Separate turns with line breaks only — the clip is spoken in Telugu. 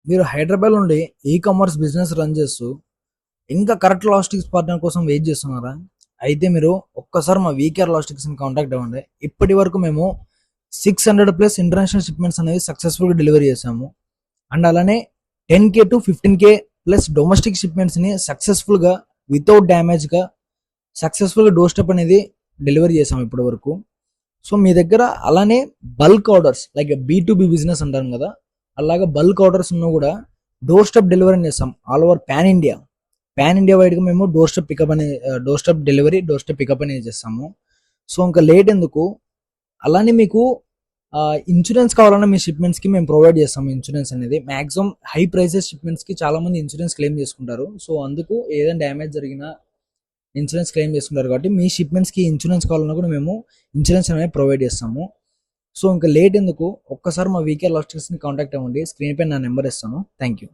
మీరు హైదరాబాద్ నుండి కామర్స్ బిజినెస్ రన్ చేస్తూ ఇంకా కరెక్ట్ లాజిస్టిక్స్ పార్ట్నర్ కోసం వెయిట్ చేస్తున్నారా? అయితే మీరు ఒక్కసారి మా వీకేఆర్ లాజిస్టిక్స్ని కాంటాక్ట్ అవ్వండి. ఇప్పటి వరకు మేము 600+ ఇంటర్నేషనల్ షిప్మెంట్స్ అనేవి సక్సెస్ఫుల్గా డెలివరీ చేశాము. అండ్ అలానే 10K to 15K plus domestic షిప్మెంట్స్ని సక్సెస్ఫుల్గా వితౌట్ డ్యామేజ్గా సక్సెస్ఫుల్గా డోర్ స్టెప్ అనేది డెలివరీ చేసాము ఇప్పటి వరకు. సో మీ దగ్గర అలానే bulk orders like B2B business అంటాం కదా, అలాగా బల్క్ ఆర్డర్స్ ఉన్నా కూడా డోర్ స్టెప్ డెలివరీ చేస్తాం. ఆల్ ఓవర్ పాన్ ఇండియా వైడ్గా మేము door step delivery door step pickup అనేది చేస్తాము. సో ఇంకా లేట్ ఎందుకు, అలానే మీకు ఇన్సూరెన్స్ కావాలన్నా మీ షిప్మెంట్స్కి మేము ప్రొవైడ్ చేస్తాము. ఇన్సూరెన్స్ అనేది మ్యాక్సిమం హై ప్రైసెస్ షిప్మెంట్స్కి చాలామంది ఇన్సూరెన్స్ క్లెయిమ్ చేసుకుంటారు. సో అందుకు ఏదైనా డ్యామేజ్ జరిగినా ఇన్సూరెన్స్ క్లెయిమ్ చేసుకుంటారు కాబట్టి మీ షిప్మెంట్స్కి ఇన్సూరెన్స్ కావాలన్నా కూడా మేము ఇన్సూరెన్స్ అనేది ప్రొవైడ్ చేస్తాము. సో ఇంకా లేట్ ఎందుకు, ఒక్కసారి మా వీకేఆర్ లాజిస్టిక్స్ని కాంటాక్ట్ అవ్వండి. స్క్రీన్ పైన నా నెంబర్ ఇస్తాను. Thank you.